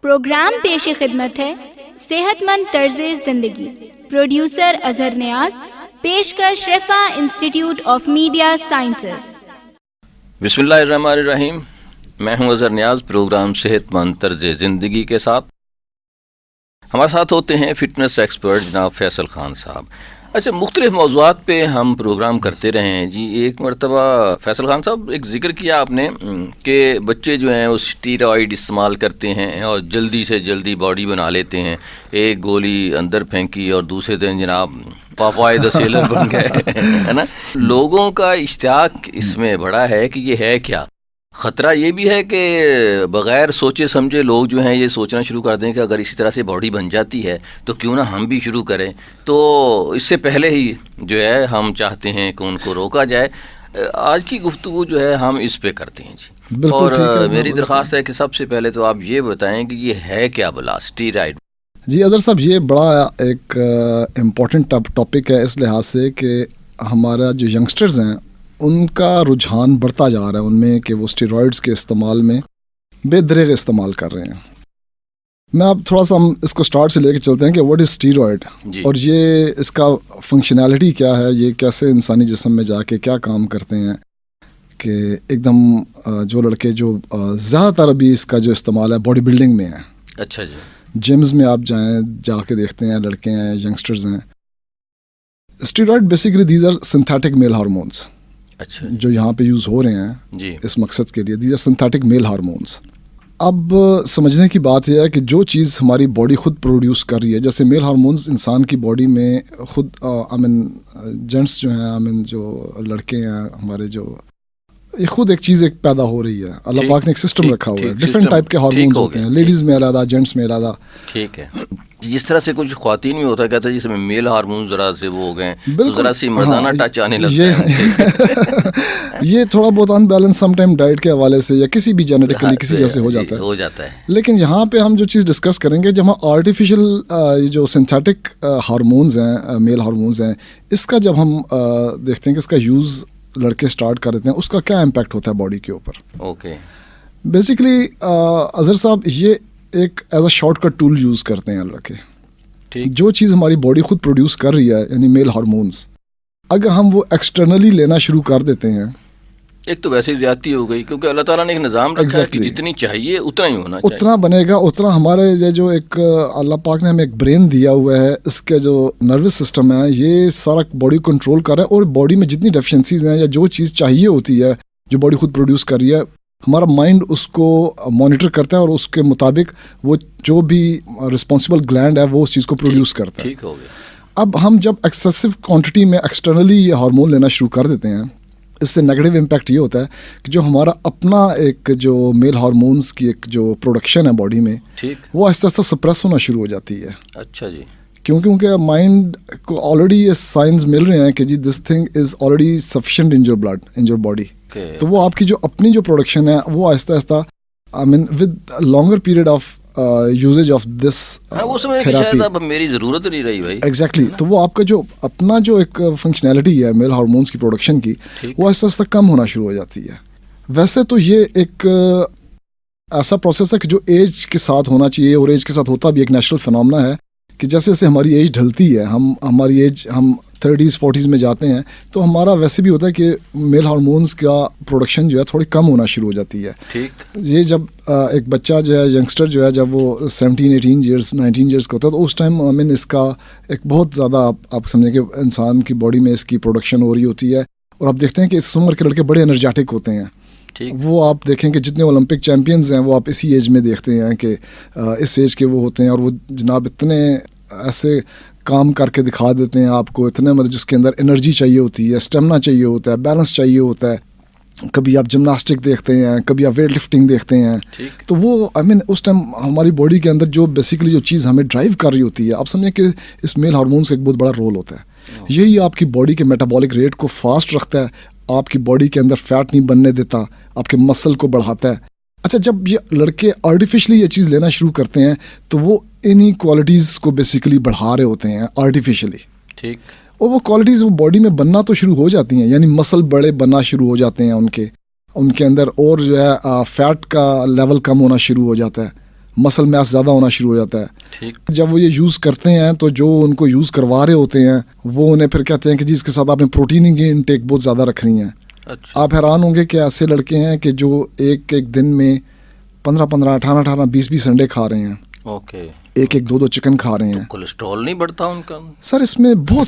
Programme پیش خدمت ہے صحت مند طرز زندگی. پروڈیوسر اظہر نیاز. پیشکش رفا انسٹیٹیوٹ آف میڈیا سائنسز. بسم اللہ الرحمن الرحیم. میں ہوں اظہر نیاز. پروگرام صحت مند طرز زندگی کے ساتھ ہمارے ساتھ ہوتے ہیں فٹنس ایکسپرٹ جناب فیصل خان صاحب. اچھا، مختلف موضوعات پہ ہم پروگرام کرتے رہے ہیں جی. ایک مرتبہ فیصل خان صاحب ایک ذکر کیا آپ نے کہ بچے جو ہیں وہ اسٹیرائڈ استعمال کرتے ہیں اور جلدی سے جلدی باڈی بنا لیتے ہیں. ایک گولی اندر پھینکی اور دوسرے دن جناب پاپائے دا سیلر بن گئے ہے نا. لوگوں کا اشتیاق اس میں بڑا ہے کہ یہ ہے کیا. خطرہ یہ بھی ہے کہ بغیر سوچے سمجھے لوگ جو ہیں یہ سوچنا شروع کر دیں کہ اگر اسی طرح سے باڈی بن جاتی ہے تو کیوں نہ ہم بھی شروع کریں. تو اس سے پہلے ہی جو ہے ہم چاہتے ہیں کہ ان کو روکا جائے. آج کی گفتگو جو ہے ہم اس پہ کرتے ہیں جی. اور میری درخواست ہے کہ سب سے پہلے تو آپ یہ بتائیں کہ یہ ہے کیا بلا اسٹیرائڈ. جی اظہر صاحب، یہ بڑا ایک امپورٹنٹ ٹاپک ہے اس لحاظ سے کہ ہمارا جو ینگسٹرز ہیں ان کا رجحان بڑھتا جا رہا ہے ان میں کہ وہ اسٹیرائڈز کے استعمال میں بے دریغ استعمال کر رہے ہیں. میں اب تھوڑا سا ہم اس کو سٹارٹ سے لے کے چلتے ہیں کہ واٹ از اسٹیرائڈ اور یہ اس کا فنکشنالٹی کیا ہے، یہ کیسے انسانی جسم میں جا کے کیا کام کرتے ہیں. کہ ایک دم جو لڑکے جو زیادہ تر ابھی اس کا جو استعمال ہے باڈی بلڈنگ میں ہے. اچھا جی. جمز میں آپ جائیں، جا کے دیکھتے ہیں لڑکے ہیں، ینگسٹرز ہیں. Steroid basically these are synthetic male hormones. اچھا. جو یہاں پہ یوز ہو رہے ہیں جی اس مقصد کے لیے، these are synthetic male hormones. اب سمجھنے کی بات یہ ہے کہ جو چیز ہماری باڈی خود پروڈیوس کر رہی ہے، جیسے میل ہارمونس انسان کی باڈی میں خود جینٹس جو ہیں، جو لڑکے ہیں ہمارے، جو یہ خود ایک چیز ایک پیدا ہو رہی ہے. اللہ پاک نے ایک سسٹم رکھا ہوا ہے. ڈفرینٹ ٹائپ کے ہارمونس ہوتے ہیں، لیڈیز میں علیحدہ، جینٹس میں علیحدہ. ٹھیک ہے. جس طرح سے کچھ خواتین میں ہوتا ہے، کہتا ہے جس میں میل ہارمون ذرا سے وہ ہو گئے تو ذرا سی مردانہ ٹچ آنے لگتا ہے. یہ تھوڑا بہت ان بیلنس سم ٹائم ڈائٹ کے حوالے سے یا کسی بھی جینیٹکلی کسی جیسے ہو جاتا ہے. لیکن یہاں پہ ہم جو چیز ڈسکس کریں گے، جب ہم آرٹیفیشل جو سنتھیٹک ہارمونز ہیں، میل ہارمونز ہیں، اس کا جب ہم دیکھتے ہیں کہ اس کا یوز لڑکے اسٹارٹ کر دیتے ہیں، اس کا کیا امپیکٹ ہوتا ہے باڈی کے اوپر. اوکے. بیسیکلی اظہر صاحب یہ ایک as a shortcut tool use کرتے ہیں لڑکے. جو چیز ہماری باڈی خود پروڈیوس کر رہی ہے یعنی میل ہارمونس، اگر ہم وہ ایکسٹرنلی لینا شروع کر دیتے ہیں، ایک تو ویسے زیادتی ہو گئی کیونکہ اللہ تعالیٰ نے ایک نظام رکھا ہے کہ جتنی چاہیے اتنا ہی ہونا چاہیے، اتنا بنے گا، اتنا ہمارے جو ایک اللہ پاک نے ہمیں ایک برین دیا ہوا ہے، اس کے جو نروس سسٹم ہے یہ سارا باڈی کنٹرول کر رہا ہے. اور باڈی میں جتنی ڈیفیشنسیز ہیں یا جو چیز چاہیے ہوتی ہے جو باڈی خود پروڈیوس کر رہی ہے، ہمارا مائنڈ اس کو مانیٹر کرتا ہے اور اس کے مطابق وہ جو بھی رسپانسبل گلینڈ ہے وہ اس چیز کو پروڈیوس کرتا ہے. ٹھیک ہو گیا. اب ہم جب ایکسیسو کوانٹٹی میں ایکسٹرنلی یہ ہارمون لینا شروع کر دیتے ہیں، اس سے نیگیٹو امپیکٹ یہ ہوتا ہے کہ جو ہمارا اپنا ایک جو میل ہارمونز کی ایک جو پروڈکشن ہے باڈی میں، وہ آہستہ آہستہ سپریس ہونا شروع ہو جاتی ہے. اچھا جی. کیونکہ مائنڈ کو آلریڈی یہ سائنز مل رہے ہیں کہ جی this thing is already sufficient in your blood, in your body. تو وہ آپ کی جو اپنی جو پروڈکشن ہے وہ آہستہ آہستہ with longer period of usage of this therapy اب میری ضرورت نہیں رہی بھائی. ایگزیکٹلی. تو وہ آپ کا جو اپنا جو ایک فنکشنالٹی ہے میل ہارمونس کی پروڈکشن کی، وہ آہستہ آہستہ کم ہونا شروع ہو جاتی ہے. ویسے تو یہ ایک ایسا پروسیس ہے کہ جو ایج کے ساتھ ہونا چاہیے اور ایج کے ساتھ ہوتا بھی ایک نیچرل فنامنا ہے کہ جیسے جیسے ہماری ایج ڈھلتی ہے، ہماری ایج ہم 30s 40s میں جاتے ہیں تو ہمارا ویسے بھی ہوتا ہے کہ میل ہارمونز کا پروڈکشن جو ہے تھوڑی کم ہونا شروع ہو جاتی ہے. یہ جب ایک بچہ جو ہے، ینگسٹر جو ہے، جب وہ 17 18 ایئرس 19 ایئرس کا ہوتا ہے تو اس ٹائم اس کا ایک بہت زیادہ آپ سمجھیں کہ انسان کی باڈی میں اس کی پروڈکشن ہو رہی ہوتی ہے. اور آپ دیکھتے ہیں کہ اس عمر کے لڑکے بڑے انرجیٹک ہوتے ہیں. وہ آپ دیکھیں کہ جتنے اولمپک چیمپئنز ہیں وہ آپ اسی ایج میں دیکھتے ہیں کہ اس ایج کے وہ ہوتے ہیں، اور وہ جناب اتنے ایسے کام کر کے دکھا دیتے ہیں آپ کو، اتنے مطلب جس کے اندر انرجی چاہیے ہوتی ہے، اسٹیمنا چاہیے ہوتا ہے، بیلنس چاہیے ہوتا ہے. کبھی آپ جمناسٹک دیکھتے ہیں، کبھی آپ ویٹ لفٹنگ دیکھتے ہیں. تو وہ اس ٹائم ہماری باڈی کے اندر جو بیسیکلی جو چیز ہمیں ڈرائیو کر رہی ہوتی ہے، آپ سمجھیں کہ اس میل ہارمونس کا ایک بہت بڑا رول ہوتا ہے. یہی آپ کی باڈی کے میٹابولک ریٹ کو فاسٹ رکھتا ہے، آپ کی باڈی کے اندر فیٹ نہیں بننے دیتا، آپ کے مسل کو بڑھاتا ہے. اچھا، جب یہ لڑکے آرٹیفیشلی یہ چیز لینا شروع کرتے ہیں تو وہ انہی کوالٹیز کو بیسیکلی بڑھا رہے ہوتے ہیں آرٹیفیشلی. ٹھیک. اور وہ کوالٹیز وہ باڈی میں بننا تو شروع ہو جاتی ہیں، یعنی مسل بڑے بننا شروع ہو جاتے ہیں ان کے اندر، اور جو ہے فیٹ کا لیول کم ہونا شروع ہو جاتا ہے. مسل میس زیادہ ہونا شروع ہو جاتا ہے. ٹھیک. جب وہ یہ یوز کرتے ہیں تو جو ان کو یوز کروا رہے ہوتے ہیں وہ انہیں پھر کہتے ہیں کہ جی اس کے ساتھ آپ نے پروٹین کی انٹیک بہت زیادہ رکھنی ہے. اچھا. آپ حیران ہوں گے کہ ایسے لڑکے ہیں کہ جو ایک دن میں 15 18 20 انڈے کھا رہے ہیں. اوکے. ایک 2 چکن کھا رہے ہیں. کولیسٹرول نہیں بڑھتا ان کا؟ سر اس میں بہت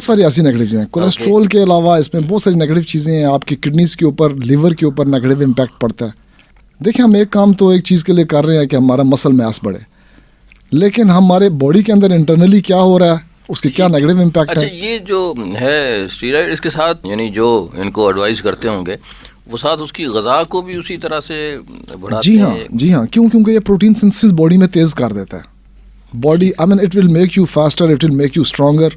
ساری ایسی نیگیٹو چیزیں ہیں. کولیسٹرول کے علاوہ اس میں بہت ساری نیگیٹو چیزیں ہیں. آپ کی کڈنیز کے اوپر، لیور کے اوپر نیگیٹو امپیکٹ پڑتا ہے. دیکھیں ہم ایک کام تو ایک چیز کے لیے کر رہے ہیں کہ ہمارا مسل میس بڑھے، لیکن ہمارے باڈی کے اندر انٹرنلی کیا ہو رہا ہے، اس کے کیا نیگیٹو امپیکٹ ہے. اچھا یہ جو ہے اسٹیرائڈ اس کے ساتھ یعنی جو ان کو ایڈوائز کرتے ہوں گے وہ ساتھ اس کی غذا کو بھی اسی طرح سے بڑھاتے ہیں؟ جی ہاں کیونکہ یہ پروٹین سنتھسس باڈی میں تیز کر دیتا ہے. Body I mean it will make you faster, it will make you stronger,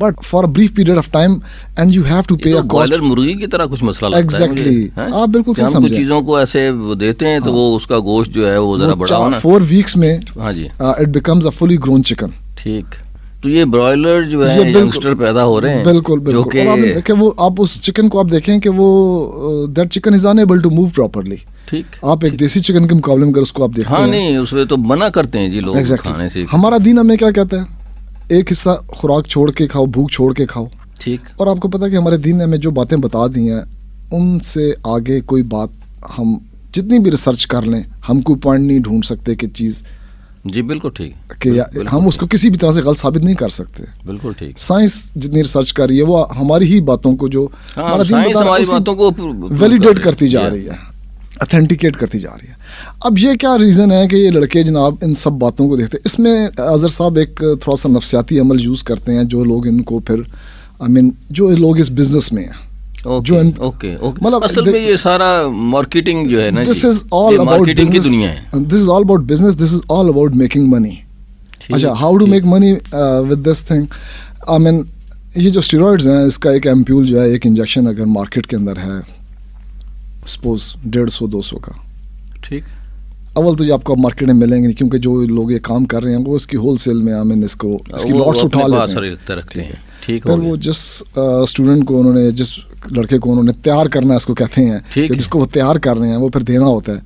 but for a brief period of time and you have to pay a cost. Boiler مرغی کی طرح کچھ مسئلہ لگتا ہے. Exactly. آپ بالکل صحیح سمجھیں. کچھ چیزوں کو ایسے دیتے ہیں تو وہ اس کا گوشت جو ہے وہ ذرا بڑا ہونا 4 weeks میں ہاں جی it becomes a fully grown chicken. ٹھیک. تو یہ برائلر جو ہے ینگسٹر پیدا ہو رہے ہیں. بالکل. اور آپ دیکھیں وہ آپ اس چکن کو آپ دیکھیں کہ وہ that chicken is unable to move properly. ٹھیک. آپ ایک دیسی چکن کے مقابلے میں اگر اس کو آپ دیکھتے ہیں. ہاں نہیں اس میں تو منع کرتے ہیں جی لوگ کھانے سے. ہمارا دین ہمیں کیا کہتا ہے، ایک حصہ خوراک چھوڑ کے کھاؤ، بھوک چھوڑ کے کھاؤ. ٹھیک. اور آپ کو پتا ہے کہ ہمارے دین نے ہمیں جو باتیں بتا دی ہیں ان سے آگے کوئی بات ہم جتنی بھی ریسرچ کر لیں ہم کوئی پوائنٹ نہیں ڈھونڈ سکتے کہ چیز جی بالکل ٹھیک کہ ہم اس کو کسی بھی طرح سے غلط ثابت نہیں کر سکتے. بالکل ٹھیک. سائنس جتنی ریسرچ کر رہی ہے وہ ہماری ہی باتوں کو جو ہمارا دین بتا رہا ہے باتوں کو ویلیڈیٹ کرتی جا رہی ہے، اتھینٹیکیٹ کرتی جا رہی ہے. اب یہ کیا ریزن ہے کہ یہ لڑکے جناب ان سب باتوں کو دیکھتے ہیں؟ اس میں اظہر صاحب ایک تھوڑا سا نفسیاتی عمل یوز کرتے ہیں جو لوگ ان کو پھر جو لوگ اس بزنس میں ہیں جو مطلب اصل میں یہ سارا مارکیٹنگ جو ہے نا this is all about business. This is all about business, this is all about making money. اچھا how do make money with this thing. یہ جو اسٹیرائڈز ہیں اس کا ایک ایمپیول جو ہے ایک انجیکشن اگر مارکیٹ کے اندر ہے سپوز 150-200 کا. ٹھیک. اول تو یہ آپ کو مارکیٹ میں ملیں گے نہیں کیونکہ جو لوگ یہ کام کر رہے ہیں وہ اس کی ہول سیل میں اس کو اس کی لاٹس اٹھا لیتے ہیں. پھر وہ جس اسٹوڈنٹ کو انہوں نے جس لڑکے کو انہوں نے تیار کرنا ہے اس کو کہتے ہیں کہ جس کو وہ تیار کر رہے ہیں وہ پھر دینا ہوتا ہے.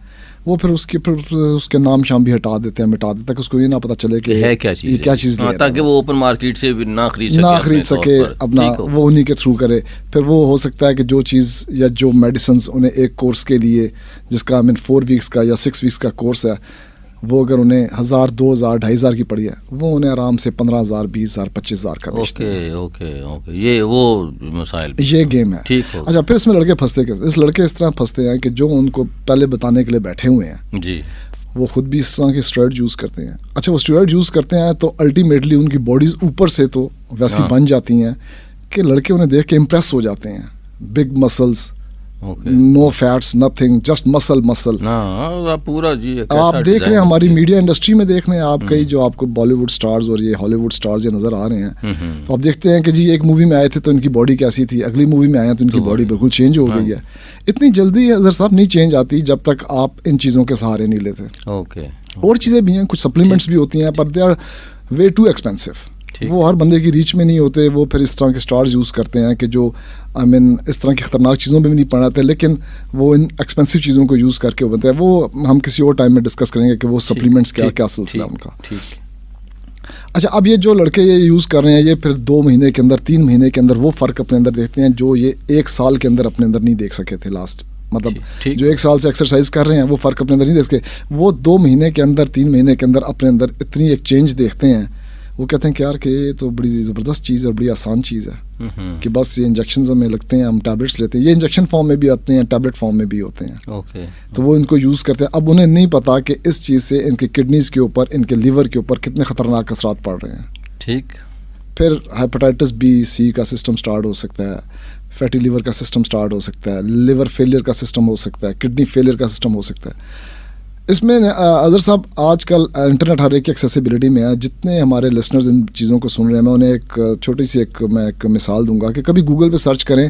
وہ پھر اس کے نام شام بھی ہٹا دیتے ہیں، مٹا دیتے ہیں کہ اس کو یہ نہ پتہ چلے کہ ہے کیا چیز تاکہ وہ اوپن مارکیٹ سے بھی نہ خرید سکے اپنا وہ انہی کے تھرو کرے. پھر وہ ہو سکتا ہے کہ جو چیز یا جو میڈیسنز انہیں ایک کورس کے لیے جس کا 4 ویکس کا یا 6 ویکس کا کورس ہے وہ اگر انہیں 1000 2000 2500 کی پڑی ہے وہ انہیں آرام سے 15000 20000 25000 کا بیچتے ہیں. اوکے یہ وہ مسائل یہ گیم ہے. اچھا پھر اس میں لڑکے پھنستے اس طرح پھنستے ہیں کہ جو ان کو پہلے بتانے کے لیے بیٹھے ہوئے ہیں جی وہ خود بھی اس طرح کے اسٹیرائڈ یوز کرتے ہیں. اچھا وہ اسٹیرائڈ یوز کرتے ہیں تو الٹیمیٹلی ان کی باڈیز اوپر سے تو ویسی بن جاتی ہیں کہ لڑکے انہیں دیکھ کے امپریس ہو جاتے ہیں. بگ مسلس، نو فیٹس، نتھنگ، جسٹ مسل. پورا جی آپ دیکھ رہے ہیں ہماری میڈیا انڈسٹری میں دیکھ رہے ہیں آپ کئی جو آپ کو بالی ووڈ سٹارز اور یہ ہالی ووڈ سٹارز یہ نظر آ رہے ہیں تو آپ دیکھتے ہیں کہ جی ایک مووی میں آئے تھے تو ان کی باڈی کیسی تھی، اگلی مووی میں آئے ہیں تو ان کی باڈی بالکل چینج ہو گئی ہے. اتنی جلدی اظہر صاحب نہیں چینج آتی جب تک آپ ان چیزوں کے سہارے نہیں لیتے. اور چیزیں بھی ہیں، کچھ سپلیمنٹس بھی ہوتی ہیں پر they are way too expensive. وہ ہر بندے کی ریچ میں نہیں ہوتے. وہ پھر اس طرح کے سٹارز یوز کرتے ہیں کہ جو اس طرح کی خطرناک چیزوں پہ بھی نہیں پڑھاتے لیکن وہ ان ایکسپینسو چیزوں کو یوز کر کے بنتے ہیں. وہ ہم کسی اور ٹائم میں ڈسکس کریں گے کہ وہ سپلیمنٹس کیا سلسلہ ہے ان کا. اچھا اب یہ جو لڑکے یہ یوز کر رہے ہیں یہ پھر 2 مہینے کے اندر 3 مہینے کے اندر وہ فرق اپنے اندر دیکھتے ہیں جو یہ 1 سال کے اندر اپنے اندر نہیں دیکھ سکے تھے لاسٹ. مطلب جو 1 سال سے ایکسرسائز کر رہے ہیں وہ فرق اپنے اندر نہیں دیکھ سکے. وہ 2 مہینے کے اندر 3 مہینے کے اندر اپنے اندر اتنی ایک چینج دیکھتے ہیں. وہ کہتے ہیں کہ یار کہ یہ تو بڑی زبردست چیز ہے اور بڑی آسان چیز ہے کہ بس یہ انجیکشنز ہمیں لگتے ہیں، ہم ٹیبلٹس لیتے ہیں. یہ انجیکشن فارم میں بھی آتے ہیں، ٹیبلٹ فارم میں بھی ہوتے ہیں. تو وہ ان کو یوز کرتے ہیں. اب انہیں نہیں پتا کہ اس چیز سے ان کے کڈنیز کے اوپر، ان کے لیور کے اوپر کتنے خطرناک اثرات پڑ رہے ہیں. ٹھیک. پھر ہیپاٹائٹس B-C کا سسٹم سٹارٹ ہو سکتا ہے، فیٹی لیور کا سسٹم سٹارٹ ہو سکتا ہے، لیور فیلئر کا سسٹم ہو سکتا ہے، کڈنی فیلئر کا سسٹم ہو سکتا ہے. اس میں اظہر صاحب آج کل انٹرنیٹ ہر ایک کی ایکسیسیبلٹی میں ہے. جتنے ہمارے لسنرز ان چیزوں کو سن رہے ہیں میں انہیں ایک چھوٹی سی ایک مثال دوں گا کہ کبھی گوگل پہ سرچ کریں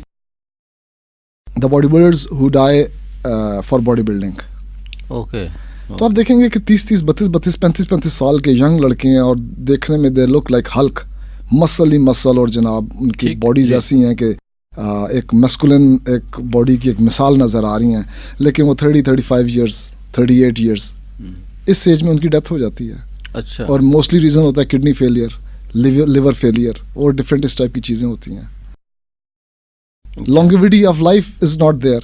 the body builders who die for body building. تو آپ دیکھیں گے کہ 30 32 35 سال کے ینگ لڑکے ہیں اور دیکھنے میں دے لک لائک ہلک، مسل ہی مسل، اور جناب ان کی باڈیز ایسی ہیں کہ ایک میسکولن ایک باڈی کی ایک مثال نظر آ رہی ہیں. لیکن وہ 30 35 ایئرس 38 ایئرس اس ایج میں ان کی ڈیتھ ہو جاتی ہے. اچھا. اور موسٹلی ریزن ہوتا ہے کڈنی فیلئر, لیور فیلئر اور ڈفرینٹ اس ٹائپ کی چیزیں ہوتی ہیں. Longevity of life is not there.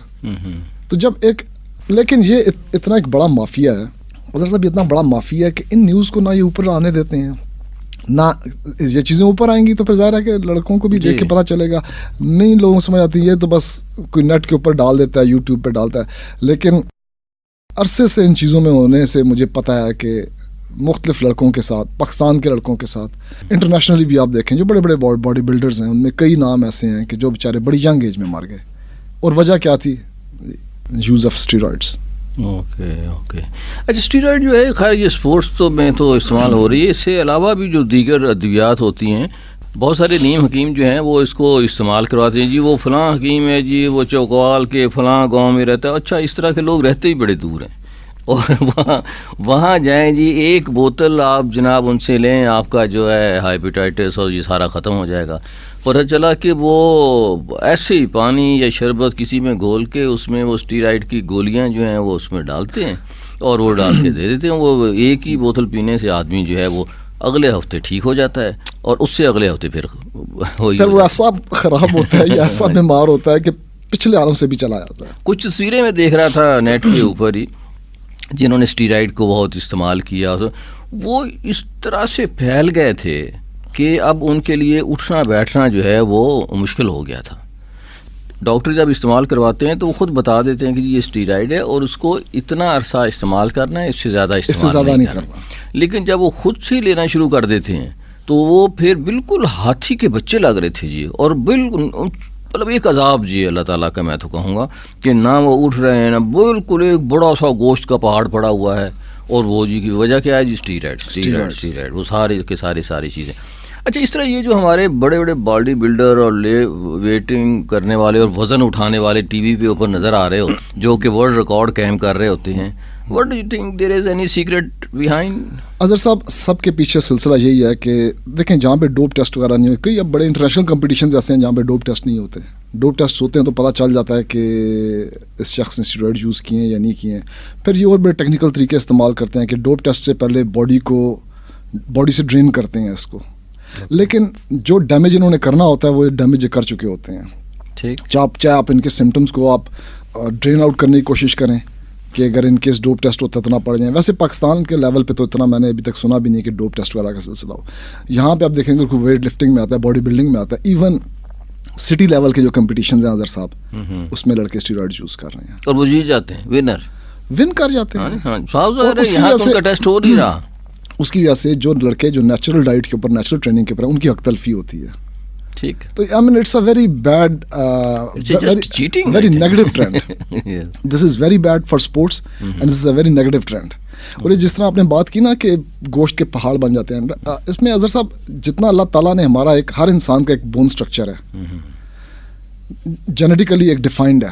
تو جب ایک لیکن یہ اتنا ایک بڑا مافیا ہے حضرت صاحب, یہ اتنا بڑا مافیا ہے کہ ان نیوز کو نہ یہ اوپر آنے دیتے ہیں, نہ یہ چیزیں اوپر آئیں گی تو پھر ظاہر ہے کہ لڑکوں کو بھی دیکھ کے پتہ چلے گا. نہیں لوگوں سمجھ آتی ہے تو بس کوئی نیٹ کے اوپر ڈال دیتا ہے, یوٹیوب پہ ڈالتا ہے. لیکن عرصے سے ان چیزوں میں ہونے سے مجھے پتہ ہے کہ مختلف لڑکوں کے ساتھ, پاکستان کے لڑکوں کے ساتھ, انٹرنیشنلی بھی آپ دیکھیں جو بڑے بڑے باڈی بلڈرز ہیں ان میں کئی نام ایسے ہیں کہ جو بیچارے بڑی ینگ ایج میں مر گئے. اور وجہ کیا تھی؟ Use of steroids. اوکے. اچھا, اسٹیرائڈ جو ہے خیر یہ اسپورٹس تو میں تو استعمال ہو رہی ہے, اس سے علاوہ بھی جو دیگر ادویات ہوتی ہیں بہت سارے نیم حکیم جو ہیں وہ اس کو استعمال کرواتے ہیں. جی وہ فلاں حکیم ہے, جی وہ چوکوال کے فلاں گاؤں میں رہتا ہے. اچھا, اس طرح کے لوگ رہتے ہی بڑے دور ہیں اور وہاں جائیں جی, ایک بوتل آپ جناب ان سے لیں, آپ کا جو ہے ہیپیٹائٹس اور یہ سارا ختم ہو جائے گا. پتہ چلا کہ وہ ایسے ہی پانی یا شربت کسی میں گھول کے اس میں وہ اسٹیرائڈ کی گولیاں جو ہیں وہ اس میں ڈالتے ہیں اور وہ ڈال کے دے دیتے ہیں. وہ ایک ہی بوتل پینے سے آدمی جو ہے وہ اگلے ہفتے ٹھیک ہو جاتا ہے اور اس سے اگلے ہفتے پھر وہ ایسا خراب ہوتا ہے یا ایسا بیمار ہوتا ہے کہ پچھلے عالم سے بھی چلا جاتا ہے. کچھ تصویریں میں دیکھ رہا تھا نیٹ کے اوپر ہی جنہوں نے اسٹیرائڈ کو بہت استعمال کیا, وہ اس طرح سے پھیل گئے تھے کہ اب ان کے لیے اٹھنا بیٹھنا جو ہے وہ مشکل ہو گیا تھا. ڈاکٹر جب استعمال کرواتے ہیں تو وہ خود بتا دیتے ہیں کہ یہ اسٹیرائڈ ہے اور اس کو اتنا عرصہ استعمال کرنا ہے, اس سے زیادہ استعمال نہیں کرنا. لیکن جب وہ خود سے لینا شروع کر دیتے ہیں تو وہ پھر بالکل ہاتھی کے بچے لگ رہے تھے جی, اور بالکل مطلب ایک عذاب جی اللہ تعالیٰ کا میں تو کہوں گا کہ نہ وہ اٹھ رہے ہیں, نہ بالکل ایک بڑا سا گوشت کا پہاڑ پڑا ہوا ہے. اور وہ جی کی وجہ کیا ہے جی؟ اسٹیرائڈ وہ سارے کے ساری چیزیں. اچھا, اس طرح یہ جو ہمارے بڑے بڑے باڈی بلڈر اور ویٹنگ کرنے والے اور وزن اٹھانے والے ٹی وی پہ اوپر نظر آ رہے ہو جو کہ ورلڈ ریکارڈ قائم کر رہے ہوتے ہیں, what do you think there is any secret behind؟ Azhar صاحب, سب کے پیچھے سلسلہ یہی ہے کہ دیکھیں جہاں پہ ڈوپ ٹیسٹ وغیرہ نہیں ہوئے, کئی اب بڑے انٹرنیشنل کمپٹیشنز ایسے ہیں جہاں پہ ڈوپ ٹیسٹ نہیں ہوتے. ڈوپ ٹیسٹ ہوتے ہیں تو پتہ چل جاتا ہے کہ اس شخص نے اسٹیرائڈ یوز کیے ہیں یا نہیں کیے ہیں. پھر یہ اور بڑے ٹیکنیکل طریقے استعمال کرتے ہیں کہ ڈوپ ٹیسٹ سے پہلے باڈی سے ڈرین کرتے ہیں اس کو, لیکن جو ڈیمیج انہوں نے کرنا ہوتا ہے وہ ڈیمیج کر چکے ہوتے ہیں. ٹھیک, چاہے آپ ان کے سمٹمس کو آپ ڈرین آؤٹ کرنے کی کوشش کریں کہ اگر ان کیس ڈوپ ٹیسٹ ہوتا ہے تو نہ پڑ جائیں. ویسے پاکستان کے لیول پہ تو اتنا میں نے ابھی تک سنا بھی نہیں کہ ڈوپ ٹیسٹ وغیرہ کا سلسلہ ہو. یہاں پہ آپ دیکھیں گے ویٹ لفٹنگ میں آتا ہے, باڈی بلڈنگ میں آتا ہے, ایون سٹی لیول کے جو کمپٹیشنز ہیں اظہر صاحب اس میں لڑکے اسٹیرائڈ یوز کر رہے ہیں اور وہ جیت جاتے ہیں, ون کر جاتے ہیں. اس کی وجہ سے جو لڑکے جو نیچرل ڈائٹ کے اوپر, نیچرل ٹریننگ کے اوپر ان کی حق تلفی ہوتی ہے. ٹھیک, تو I mean it's a very bad very negative trend. This is very bad for sports and this is a very negative trend. اور یہ جس طرح آپ نے بات کی نا کہ گوشت کے پہاڑ بن جاتے ہیں, اس میں اظہر صاحب جتنا اللہ تعالیٰ نے ہمارا ایک ہر انسان کا ایک بون اسٹرکچر ہے, جینیٹیکلی ایک ڈیفائنڈ ہے,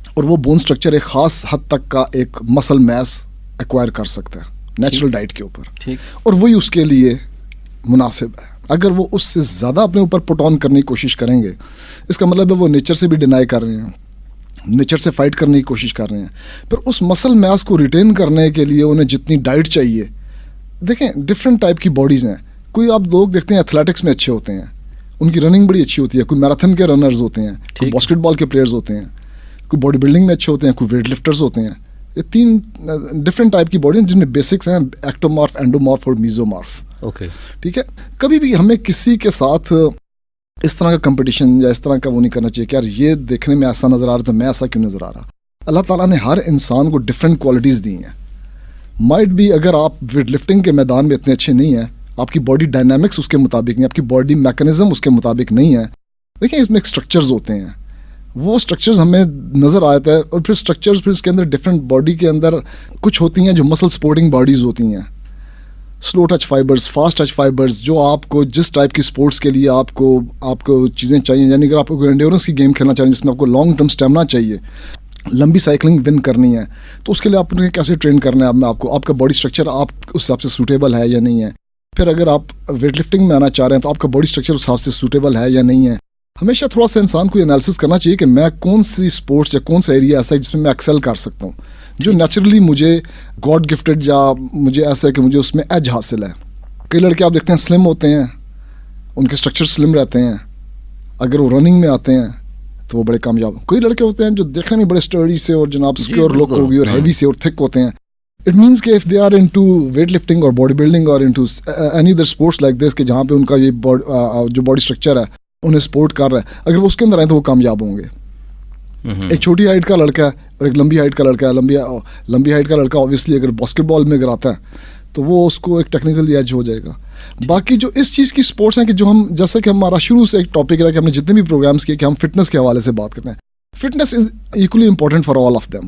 اور وہ بون اسٹرکچر ایک خاص حد تک کا ایک مسل میس ایکوائر کر سکتا ہے نیچرل ڈائٹ کے اوپر, اور وہی اس کے لیے مناسب ہے. اگر وہ اس سے زیادہ اپنے اوپر پٹ آن کرنے کی کوشش کریں گے, اس کا مطلب ہے وہ نیچر سے بھی ڈینائی کر رہے ہیں, نیچر سے فائٹ کرنے کی کوشش کر رہے ہیں. پھر اس مسل میس کو ریٹین کرنے کے لیے انہیں جتنی ڈائٹ چاہیے, دیکھیں ڈفرینٹ ٹائپ کی باڈیز ہیں. کوئی آپ لوگ دیکھتے ہیں ایتھلیٹکس میں اچھے ہوتے ہیں, ان کی رننگ بڑی اچھی ہوتی ہے, کوئی میراتھن کے رنرز ہوتے ہیں, کوئی باسکٹ بال کے پلیئرز ہوتے ہیں, کوئی باڈی بلڈنگ میں اچھے ہوتے ہیں, کوئی ویٹ لفٹرز ہوتے ہیں. یہ 3 ڈفرینٹ ٹائپ کی باڈی ہیں جن میں بیسکس ہیں ایکٹومارف, اینڈومارف اور میزومارف. اوکے, ٹھیک ہے. کبھی بھی ہمیں کسی کے ساتھ اس طرح کا کمپٹیشن یا اس طرح کا وہ نہیں کرنا چاہیے کہ یار یہ دیکھنے میں ایسا نظر آ رہا تو میں ایسا کیوں نظر آ رہا. اللہ تعالیٰ نے ہر انسان کو ڈفرینٹ کوالٹیز دی ہیں. مائٹ بھی اگر آپ ویٹ لفٹنگ کے میدان میں اتنے اچھے نہیں ہیں, آپ کی باڈی ڈائنامکس اس کے مطابق نہیں, آپ کی باڈی میکانزم اس کے مطابق نہیں ہے. دیکھیں اس میں ایک اسٹرکچرز ہوتے ہیں, وہ اسٹرکچرز ہمیں نظر آتا ہے, اور پھر اسٹرکچرز پھر اس کے اندر ڈفرینٹ باڈی کے اندر کچھ ہوتی ہیں جو مسل سپورٹنگ باڈیز ہوتی ہیں, slow twitch fibres, fast twitch fibres, جو آپ کو جس ٹائپ کی سپورٹس کے لیے آپ کو چیزیں چاہیے. یعنی اگر آپ کو انڈیورنس کی گیم کھیلنا چاہیں جس میں آپ کو لانگ ٹرم اسٹیمنا چاہیے, لمبی سائیکلنگ ون کرنی ہے, تو اس کے لیے آپ نے کیسے ٹرین کرنا ہے, آپ کا باڈی اسٹرکچر آپ اس حساب سے سوٹیبل ہے یا نہیں ہے. پھر اگر آپ ویٹ لفٹنگ میں آنا چاہ رہے ہیں تو آپ کا باڈی اسٹرکچر اس حساب سے سوٹیبل ہے یا نہیں ہے. ہمیشہ تھوڑا سا انسان کو انالیسس کرنا چاہیے کہ میں کون سی اسپورٹس یا کون سا ایریا ایسا ہے جس میں ایکسل کر سکتا ہوں, جو نیچرلی مجھے گاڈ گفٹڈ یا مجھے ایسا ہے کہ مجھے اس میں ایج حاصل ہے. کئی لڑکے آپ دیکھتے ہیں سلم ہوتے ہیں, ان کے اسٹرکچر سلم رہتے ہیں, اگر وہ رننگ میں آتے ہیں تو وہ بڑے کامیاب. کوئی لڑکے ہوتے ہیں جو دیکھنے میں بڑے اسٹرڈی سے اور جناب سکیور لک ہوگی اور ہیوی سے اور تھک ہوتے ہیں. اٹ مینس کہ if they are into weightlifting اور باڈی بلڈنگ اور into any other sports like this, کہ جہاں پہ ان کا یہ جو باڈی اسٹرکچر ہے انہیں سپورٹ کر رہا ہے, اگر وہ اس کے اندر آئیں تو وہ کامیاب ہوں گے. ایک چھوٹی ہائٹ کا لڑکا ہے اور ایک لمبی ہائٹ کا لڑکا ہے. لمبی ہائٹ کا لڑکا اوبیسلی اگر باسکٹ بال میں اگر آتا ہے تو وہ اس کو ایک ٹیکنیکل ایج ہو جائے گا. باقی جو اس چیز کی سپورٹس ہیں کہ جو ہم, جیسے کہ ہمارا شروع سے ایک ٹاپک رہا کہ ہم نے جتنے بھی پروگرامس کیے کہ ہم فٹنس کے حوالے سے بات کرتے ہیں. Fitness is equally important for all of them.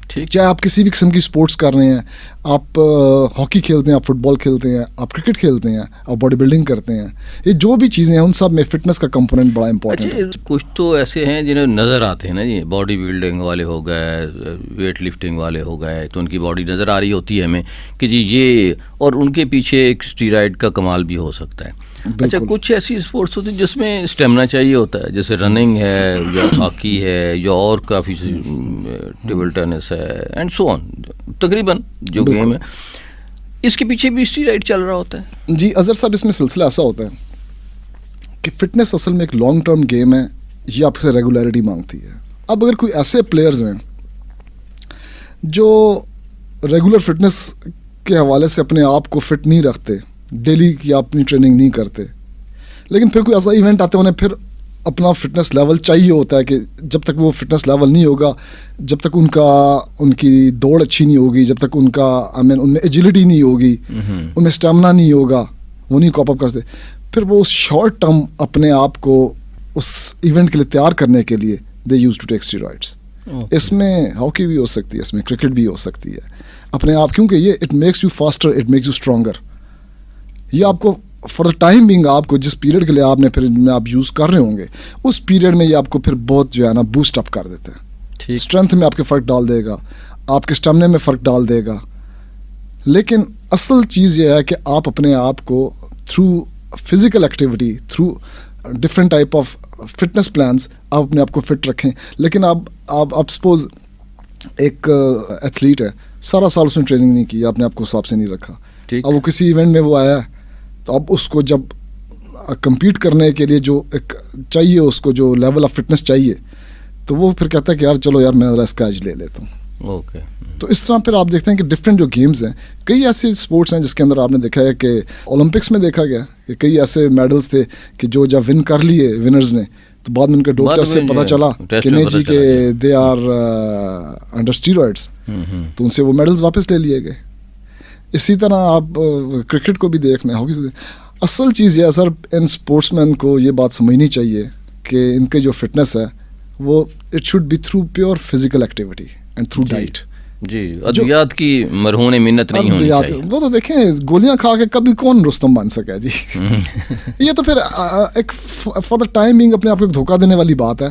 چاہے آپ کسی بھی قسم کی سپورٹس کر رہے ہیں, آپ ہاکی کھیلتے ہیں, آپ فٹ بال کھیلتے ہیں, آپ کرکٹ کھیلتے ہیں, آپ باڈی بلڈنگ کرتے ہیں, یہ جو بھی چیزیں ہیں ان سب میں فٹنس کا کمپوننٹ بڑا امپورٹنٹ ہے. کچھ تو ایسے ہیں جنہیں نظر آتے ہیں نا جی, باڈی بلڈنگ والے ہو گئے, ویٹ لفٹنگ والے ہو گئے, تو ان کی باڈی نظر آ رہی ہوتی ہے ہمیں کہ جی یہ, اور ان کے پیچھے ایک اسٹیرائڈ کا کمال بھی ہو سکتا ہے. اچھا, کچھ ایسی اسپورٹس ہوتی ہیں جس میں اسٹیمنا چاہیے ہوتا ہے, جیسے رننگ ہے یا ہاکی ہے یا اور کافی ٹیبل ٹینس ہے اینڈ سو آن, تقریباً جو گیم ہے اس کے پیچھے بھی اسٹیرائڈ چل رہا ہوتا ہے. جی اظہر صاحب, اس میں سلسلہ ایسا ہوتا ہے کہ فٹنس اصل میں ایک لانگ ٹرم گیم ہے, یہ آپ سے ریگولیرٹی مانگتی ہے. اب اگر کوئی ایسے پلیئرز ہیں جو ریگولر فٹنس کے حوالے سے اپنے آپ کو فٹ نہیں رکھتے, ڈیلی کی اپنی ٹریننگ نہیں کرتے, لیکن پھر کوئی ایسا ایونٹ آتے ہیں انہیں پھر اپنا فٹنس لیول چاہیے ہوتا ہے کہ جب تک وہ فٹنس لیول نہیں ہوگا, جب تک ان کی دوڑ اچھی نہیں ہوگی, جب تک ان میں ایجلٹی نہیں ہوگی, ان میں اسٹیمنا نہیں ہوگا, وہ نہیں کوپ اپ کرتے, پھر وہ اس شارٹ ٹرم اپنے آپ کو اس ایونٹ کے لیے تیار کرنے کے لیے they use to take steroids. اس میں ہاکی بھی ہو سکتی ہے, اس میں کرکٹ بھی ہو سکتی ہے اپنے آپ, کیونکہ یہ it makes you faster, it makes you stronger. یہ آپ کو فار دا ٹائم بینگ, آپ کو جس پیریڈ کے لیے آپ نے پھر میں آپ یوز کر رہے ہوں گے اس پیریڈ میں یہ آپ کو پھر بہت جو ہے نا بوسٹ اپ کر دیتے ہیں. اسٹرینتھ میں آپ کے فرق ڈال دے گا, آپ کے اسٹیمنے میں فرق ڈال دے گا. لیکن اصل چیز یہ ہے کہ آپ اپنے آپ کو through physical activity, through different type of fitness plans آپ اپنے آپ کو فٹ رکھیں. لیکن آپ سپوز ایک ایتھلیٹ ہے, سارا سال اس نے ٹریننگ نہیں کی, اپنے آپ کو حساب سے نہیں رکھا, اب وہ کسی ایونٹ میں وہ آیا تو اب اس کو جب کمپیٹ کرنے کے لیے جو ایک چاہیے, اس کو جو لیول آف فٹنس چاہیے, تو وہ پھر کہتا ہے کہ یار چلو یار میں اس کا ایج لے لیتا ہوں. اوکے. تو اس طرح پھر آپ دیکھتے ہیں کہ ڈفرینٹ جو گیمز ہیں, کئی ایسے اسپورٹس ہیں جس کے اندر آپ نے دیکھا ہے کہ اولمپکس میں دیکھا گیا کہ کئی ایسے میڈلز تھے کہ جو جب ون کر لیے ونرز نے, تو بعد میں ان کے ڈاکٹر سے پتہ چلا کہ نہیں جی کہ دے آر انڈر اسٹیرائڈس, تو ان سے وہ میڈلز واپس لے لیے گئے. اسی طرح آپ کرکٹ کو بھی دیکھ لیں, ہاکی کو دیکھ. اصل چیز یہ ہے سر, ان اسپورٹس مین کو یہ بات سمجھنی چاہیے کہ ان کے جو فٹنس ہے وہ it should be through pure physical activity and through diet. جی, ادویات کی مرہون منت نہیں ہونی چاہیے. وہ تو دیکھیں گولیاں کھا کے کبھی کون رستم بن سکا جی. یہ تو پھر ایک فار دا ٹائم بینگ اپنے آپ کو ایک دھوکہ دینے والی بات ہے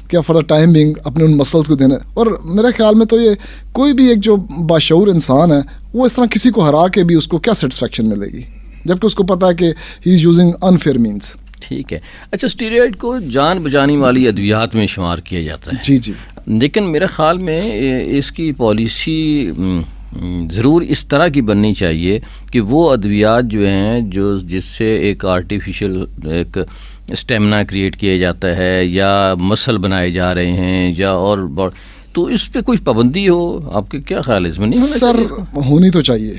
کہ فار دا ٹائم بینگ اپنے ان مسلس کو دینا. اور میرے خیال میں تو یہ کوئی بھی ایک جو باشعور انسان ہے وہ اس طرح کسی کو ہرا کے بھی اس کو کیا سیٹسفیکشن ملے گی, جبکہ اس کو پتا ہے کہ ہی از یوزنگ انفیئر مینس. ٹھیک ہے. اچھا, اسٹیرائڈ کو جان بچانے والی ادویات میں شمار کیا جاتا ہے. جی جی. لیکن میرے خیال میں اس کی پالیسی ضرور اس طرح کی بننی چاہیے کہ وہ ادویات جو ہیں جو جس سے ایک آرٹیفیشل ایک اسٹیمنا کریٹ کیا جاتا ہے یا مسل بنائے جا رہے ہیں یا اور تو اس پہ کوئی پابندی ہو, آپ کے کیا خیال ہے اس میں؟ نہیں ہونا سر ہونی تو چاہیے.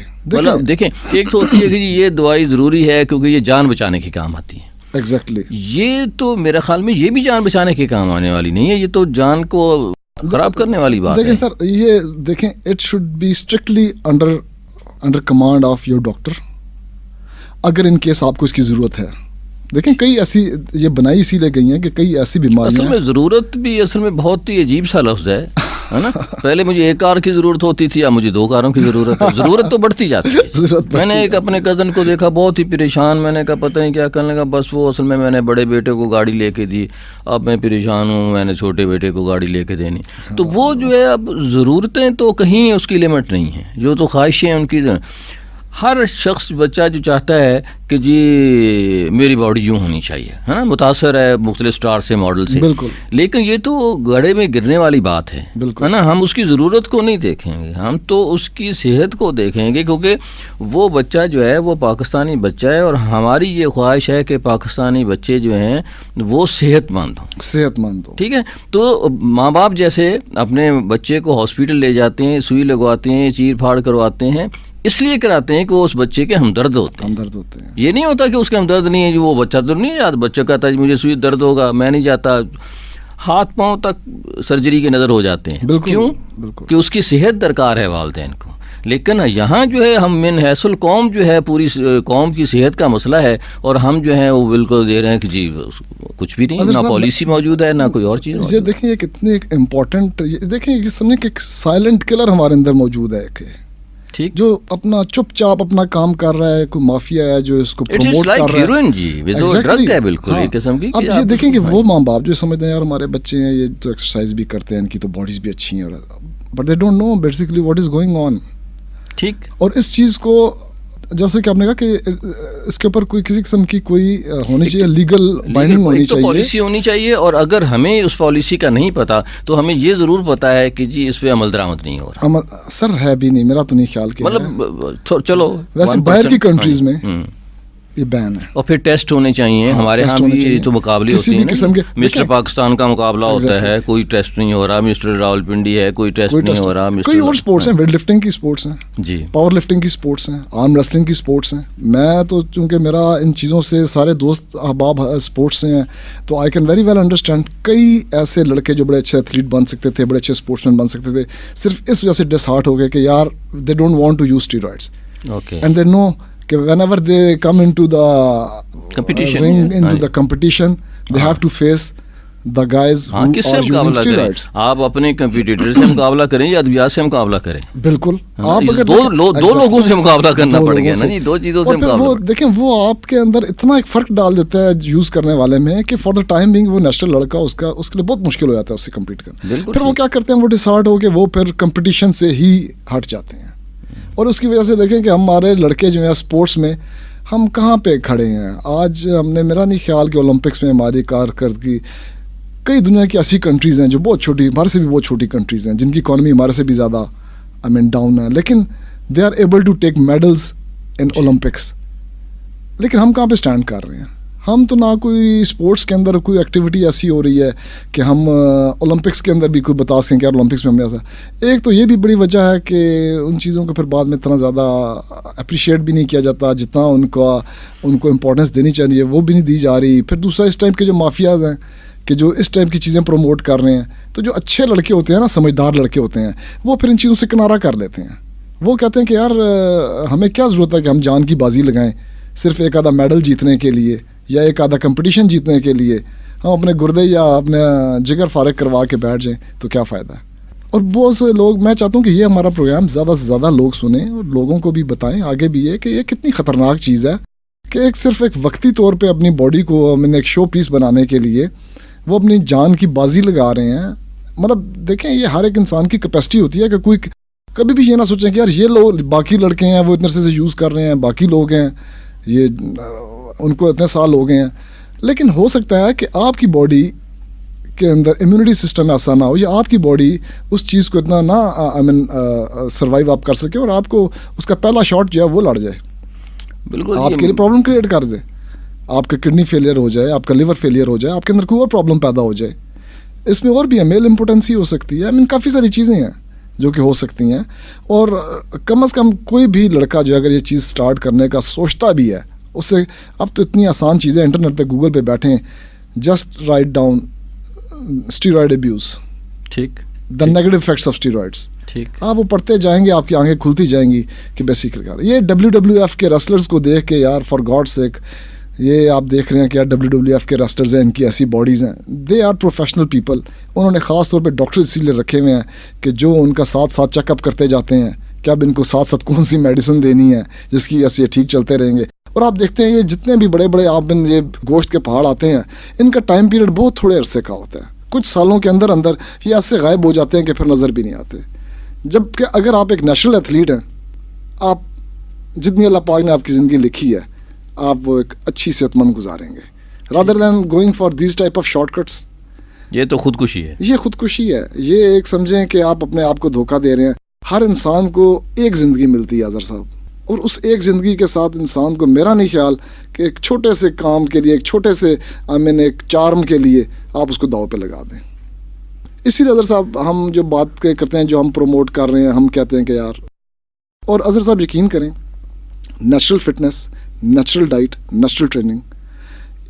دیکھیں ایک تو ہوتی ہے کہ یہ دوائی ضروری ہے کیونکہ یہ جان بچانے کے کام آتی ہے. ایگزیکٹلی. یہ تو میرے خیال میں یہ بھی جان بچانے کے کام آنے والی نہیں ہے, یہ تو جان کو خراب کرنے والی بات ہے. دیکھیں سر, یہ دیکھیں it should be strictly under command of your doctor اگر ان کیس آپ کو اس کی ضرورت ہے. دیکھیں کئی ایسی یہ بنائی اسی لیے گئی ہیں کہ کئی ایسی بیماریاں اصل میں ضرورت بھی اصل میں بہت ہی عجیب سا لفظ ہے نا. پہلے مجھے ایک کار کی ضرورت ہوتی تھی, اب مجھے 2 کاروں کی ضرورت ہے. ضرورت تو بڑھتی جاتی ہے. میں نے ایک اپنے کزن کو دیکھا بہت ہی پریشان, میں نے کہا پتہ نہیں کیا کرنے کا, بس وہ اصل میں نے بڑے بیٹے کو گاڑی لے کے دی, اب میں پریشان ہوں, میں نے چھوٹے بیٹے کو گاڑی لے کے دینی. تو وہ جو ہے اب ضرورتیں تو کہیں اس کی لمٹ نہیں ہیں, جو تو خواہشیں ان کی. ہر شخص بچہ جو چاہتا ہے کہ جی میری باڈی یوں ہونی چاہیے، ہے نا، متاثر ہے مختلف سٹار سے، ماڈل سے، بالکل، لیکن یہ تو گڑھے میں گرنے والی بات ہے، بالکل، ہے نا. ہم اس کی ضرورت کو نہیں دیکھیں گے، ہم تو اس کی صحت کو دیکھیں گے، کیونکہ وہ بچہ جو ہے وہ پاکستانی بچہ ہے، اور ہماری یہ خواہش ہے کہ پاکستانی بچے جو ہیں وہ صحت مند ہوں. صحت مند ہو. ٹھیک ہے، تو ماں باپ جیسے اپنے بچے کو ہاسپٹل لے جاتے ہیں، سوئی لگواتے ہیں، چیر پھاڑ کرواتے ہیں، اس لیے کراتے ہیں کہ وہ اس بچے کے ہمدرد ہوتے ہیں. ہمدرد ہوتے ہیں. یہ نہیں ہوتا کہ اس کا ہمدرد نہیں ہے، جو وہ بچہ تو نہیں جاتا، بچہ کہتا ہے مجھے سوئی درد ہوگا میں نہیں جاتا، ہاتھ پاؤں تک سرجری کے نظر ہو جاتے ہیں. بالکل، کیوں؟ بالکل. کہ اس کی صحت درکار ہے والدین کو. لیکن یہاں جو ہے ہم من حیث القوم جو ہے پوری قوم کی صحت کا مسئلہ ہے، اور ہم جو ہیں وہ بالکل دے رہے ہیں کہ جی کچھ بھی نہیں، نہ پالیسی موجود ہے نہ کوئی اور چیز. یہ دیکھیں یہ کتنی ایک امپورٹنٹ، دیکھیں یہ سمجھیں کہ ایک سائلنٹ کلر ہمارے اندر موجود ہے کہ ٹھیک، جو اپنا چپ چاپ اپنا کام کر رہا ہے، کوئی مافیا ہے جو اس کو پروموٹ کر رہا ہے. جی ڈرگ ہے بالکل ایک قسم کی. اب یہ دیکھیں کہ وہ ماں باپ جو سمجھتے ہیں یار ہمارے بچے ہیں یہ تو ایکسرسائز بھی کرتے ہیں، ان کی تو باڈیز بھی اچھی ہیں، but they don't know basically what is going on. ٹھیک، اور اس چیز کو جیسے کہ آپ نے کہا کہ اس کے اوپر کوئی کسی قسم کی کوئی ہونی چاہیے، لیگل بائنڈنگ ہونی چاہیے، پالیسی ہونی چاہیے. اور اگر ہمیں اس پالیسی کا نہیں پتا تو ہمیں یہ ضرور پتا ہے کہ جی اس پہ عمل درآمد نہیں ہو رہا. سر ہے بھی نہیں، میرا تو نہیں خیال کہ مطلب چلو ویسے باہر کی کنٹریز میں یہ بین ہے. اور پھر ٹیسٹ ہونے چاہیے. ہمارے ہاں بھی تو مقابلے ہوتے ہیں، مسٹر پاکستان کا مقابلہ ہوتا ہے، کوئی ٹیسٹ نہیں ہو رہا. مسٹر راولپنڈی ہے، کوئی ٹیسٹ نہیں ہو رہا. کوئی اور سپورٹس ہیں، ویٹ لفٹنگ کی سپورٹس ہیں جی، پاور لفٹنگ کی سپورٹس ہیں، آرم ریسلنگ کی سپورٹس ہیں. میں تو چونکہ میرا ان چیزوں سے سارے دوست احباب سپورٹس سے ہیں تو I can very well understand. کئی ایسے لڑکے جو بڑے اچھے ایتھلیٹ بن سکتے تھے، بڑے اچھے سپورٹس مین بن سکتے تھے، صرف اس وجہ سے ڈس ہارٹ ہو گئے کہ یار they don't want to use steroids and they know کہ whenever they come into the ring, into the competition, they have to face the guys who are using steroids. آپ اپنے کمپیٹیٹر سے مقابلہ کریں یا ادویات سے مقابلہ کریں. بالکل، آپ اگر دو لوگوں سے مقابلہ کرنا پڑ گیا نا جی، دو چیزوں سے مقابلہ. دیکھیں وہ آپ کے اندر اتنا ایک فرق ڈال دیتا ہے یوز کرنے والے میں کہ فار دا ٹائم بینگ وہ نیشنل لڑکا اس کے لیے بہت مشکل ہو جاتا ہے اس سے کمپیٹ کرنا. پھر وہ کیا کرتے ہیں، وہ ڈسہارٹ ہو کے وہ پھر کمپٹیشن سے ہی ہٹ جاتے ہیں. اور اس کی وجہ سے دیکھیں کہ ہمارے لڑکے جو ہیں اسپورٹس میں ہم کہاں پہ کھڑے ہیں. آج ہم نے، میرا نہیں خیال کہ اولمپکس میں ہماری کارکردگی، کئی دنیا کی ایسی کنٹریز ہیں جو بہت چھوٹی، ہمارے سے بھی بہت چھوٹی کنٹریز ہیں جن کی اکانومی ہمارے سے بھی زیادہ ڈاؤن ہے، لیکن they are able to take medals in Olympics. لیکن ہم کہاں پہ اسٹینڈ کر رہے ہیں؟ ہم تو نہ کوئی اسپورٹس کے اندر کوئی ایکٹیویٹی ایسی ہو رہی ہے کہ ہم اولمپکس کے اندر بھی کوئی بتا سکیں کہ یار اولمپکس میں ہم نے ایسا. ایک تو یہ بھی بڑی وجہ ہے کہ ان چیزوں کو پھر بعد میں اتنا زیادہ اپریشیٹ بھی نہیں کیا جاتا جتنا ان کو امپورٹنس دینی چاہیے، وہ بھی نہیں دی جا رہی. پھر دوسرا اس ٹائپ کے جو مافیاز ہیں کہ جو اس ٹائپ کی چیزیں پروموٹ کر رہے ہیں، تو جو اچھے لڑکے ہوتے ہیں نا، سمجھدار لڑکے ہوتے ہیں، وہ پھر ان چیزوں سے کنارہ کر لیتے ہیں. وہ کہتے ہیں کہ یار ہمیں کیا ضرورت ہے کہ ہم جان کی بازی لگائیں صرف ایک آدھا میڈل جیتنے کے لیے یا ایک آدھا کمپٹیشن جیتنے کے لیے. ہم اپنے گردے یا اپنے جگر فارغ کروا کے بیٹھ جائیں تو کیا فائدہ ہے. اور بہت سے لوگ، میں چاہتا ہوں کہ یہ ہمارا پروگرام زیادہ سے زیادہ لوگ سنیں اور لوگوں کو بھی بتائیں آگے بھی یہ کہ یہ کتنی خطرناک چیز ہے کہ ایک صرف ایک وقتی طور پہ اپنی باڈی کو ایک شو پیس بنانے کے لیے وہ اپنی جان کی بازی لگا رہے ہیں. مطلب دیکھیں یہ ہر ایک انسان کی کیپیسٹی ہوتی ہے کہ کوئی کبھی بھی یہ نہ سوچیں کہ یار یہ لوگ باقی لڑکے ہیں وہ اتنے سے یوز کر رہے ہیں، باقی لوگ ہیں یہ ان کو اتنے سال ہو گئے ہیں. لیکن ہو سکتا ہے کہ آپ کی باڈی کے اندر امیونٹی سسٹم ایسا نہ ہو یا آپ کی باڈی اس چیز کو اتنا نہ سروائیو آپ کر سکے اور آپ کو اس کا پہلا شاٹ جو ہے وہ لڑ جائے، بالکل آپ کے لیے پرابلم کریٹ کر دے. آپ کا کڈنی فیلئر ہو جائے، آپ کا لیور فیلئر ہو جائے، آپ کے اندر کوئی اور پرابلم پیدا ہو جائے. اس میں اور بھی ہے، میل امپوٹنسی ہو سکتی ہے، کافی ساری چیزیں ہیں جو کہ ہو سکتی ہیں. اور کم از کم کوئی بھی لڑکا جو اگر یہ چیز سٹارٹ کرنے کا سوچتا بھی ہے، اس سے اب تو اتنی آسان چیزیں انٹرنیٹ پہ گوگل پہ بیٹھیں، just write down steroid abuse, ٹھیک، the negative effects of steroids. ٹھیک، آپ وہ پڑھتے جائیں گے، آپ کی آنکھیں کھلتی جائیں گی کہ بیسیکلی یہ WWF کے ریسلرز کو دیکھ کے یار فار گاڈ سیک، یہ آپ دیکھ رہے ہیں کہ یار WWF کے ریسلرز ہیں، ان کی ایسی باڈیز ہیں، دے آر پروفیشنل پیپل. انہوں نے خاص طور پہ ڈاکٹر اسی لیے رکھے ہوئے ہیں کہ جو ان کا ساتھ ساتھ چیک اپ کرتے جاتے ہیں کہ اب ان کو ساتھ ساتھ کون سی میڈیسن دینی ہے جس کی وجہ سے یہ ٹھیک چلتے رہیں گے. اور آپ دیکھتے ہیں یہ جتنے بھی بڑے بڑے آپ یہ گوشت کے پہاڑ آتے ہیں، ان کا ٹائم پیریڈ بہت تھوڑے عرصے کا ہوتا ہے، کچھ سالوں کے اندر اندر یہ ایسے غائب ہو جاتے ہیں کہ پھر نظر بھی نہیں آتے. جبکہ اگر آپ ایک نیشنل ایتھلیٹ ہیں، آپ جتنی اللہ پاک نے آپ کی زندگی لکھی ہے آپ وہ ایک اچھی صحت مند گزاریں گے rather than going for these type of short cuts. یہ تو خودکشی ہے. یہ خودکشی ہے. یہ ایک سمجھیں کہ آپ اپنے آپ کو دھوکہ دے رہے ہیں. ہر انسان کو ایک زندگی ملتی ہے اظہر صاحب, اور اس ایک زندگی کے ساتھ انسان کو میرا نہیں خیال کہ ایک چھوٹے سے کام کے لیے, ایک چھوٹے سے ایک چارم کے لیے آپ اس کو داؤ پہ لگا دیں. اسی لیے اظہر صاحب ہم جو بات کرتے ہیں, جو ہم پروموٹ کر رہے ہیں, ہم کہتے ہیں کہ یار, اور اظہر صاحب یقین کریں natural fitness, natural diet, natural training,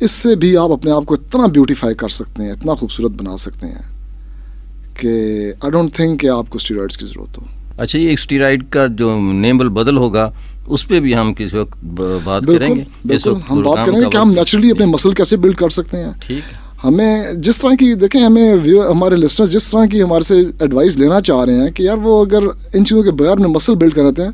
اس سے بھی آپ اپنے آپ کو اتنا بیوٹیفائی کر سکتے ہیں, اتنا خوبصورت بنا سکتے ہیں کہ آئی ڈونٹ تھنک کہ آپ کو اسٹیرائڈس کی ضرورت ہو. اچھا, یہ اسٹیرائڈ کا جو نیبل بدل ہوگا اس پہ بھی ہم کسی وقت بات کریں گے. بالکل ہم بات کریں گے کہ ہم نیچرلی اپنے مسل کیسے بلڈ کر سکتے ہیں. ٹھیک, ہمیں جس طرح کی دیکھیں, ہمیں ہمارے لسنرز جس طرح کی ہمارے سے ایڈوائس لینا چاہ رہے ہیں کہ یار وہ اگر ان چیزوں کے بغیر میں مسل بلڈ کرتے ہیں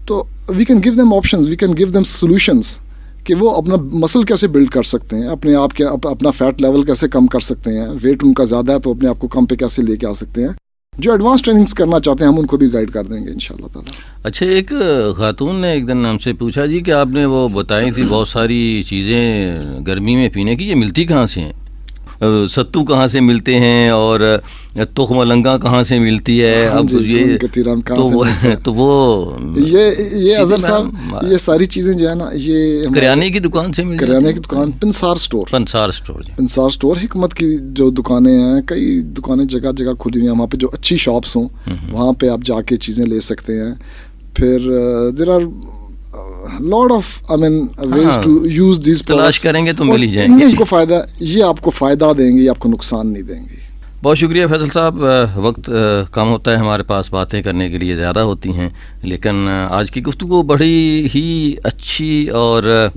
تو we can give them options, we can give them solutions کہ وہ اپنا مسل کیسے بلڈ کر سکتے ہیں, اپنے آپ کے اپنا فیٹ لیول کیسے کم کر سکتے ہیں, ویٹ ان کا زیادہ ہے تو اپنے آپ کو کم پہ کیسے لے کے آ سکتے ہیں. جو ایڈوانس ٹریننگز کرنا چاہتے ہیں ہم ان کو بھی گائیڈ کر دیں گے انشاءاللہ تعالی. اچھا, ایک خاتون نے ایک دن ہم سے پوچھا جی کہ آپ نے وہ بتائی تھی بہت ساری چیزیں گرمی میں پینے کی, یہ ملتی کہاں سے ہیں؟ ستو کہاں سے ملتے ہیں اور تخم لنگا کہاں سے ملتی ہے؟ اب یہ تو وہ یہ اظہر صاحب یہ ساری چیزیں جو ہے نا یہ کریانے کی دکان سے ملتی, کریانے کی دکان, پنسار اسٹور حکمت کی جو دکانیں ہیں, کئی دکانیں جگہ جگہ کھلی ہوئی ہیں, وہاں پہ جو اچھی شاپس ہوں وہاں پہ آپ جا کے چیزیں لے سکتے ہیں. پھر there are lot of ways to use these products. تلاش کریں گے تو مل ہی جائیں گے. ان کو فائدہ, یہ آپ کو فائدہ دیں گے, یہ آپ کو نقصان نہیں دیں گے. بہت شکریہ فیصل صاحب. وقت کم ہوتا ہے ہمارے پاس, باتیں کرنے کے لیے زیادہ ہوتی ہیں, لیکن آج کی گفتگو بڑی ہی اچھی اور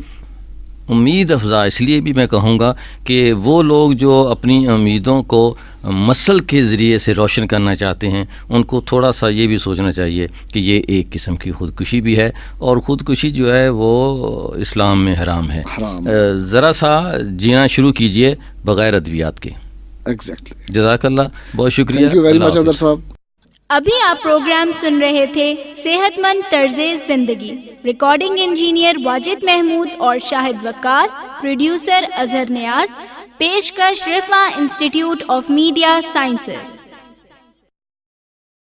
امید افزا اس لیے بھی میں کہوں گا کہ وہ لوگ جو اپنی امیدوں کو مسل کے ذریعے سے روشن کرنا چاہتے ہیں ان کو تھوڑا سا یہ بھی سوچنا چاہیے کہ یہ ایک قسم کی خودکشی بھی ہے, اور خودکشی جو ہے وہ اسلام میں حرام ہے. ذرا سا جینا شروع کیجئے بغیر ادویات کے. ایگزیکٹلی. جزاک اللہ, بہت شکریہ. Thank you very much Azhar صاحب. ابھی آپ پروگرام سن رہے تھے صحت مند طرز زندگی. ریکارڈنگ انجینئر واجد محمود اور شاہد وقار, پروڈیوسر اظہر نیاز, پیشکش رفا انسٹیٹیوٹ آف میڈیا سائنسز.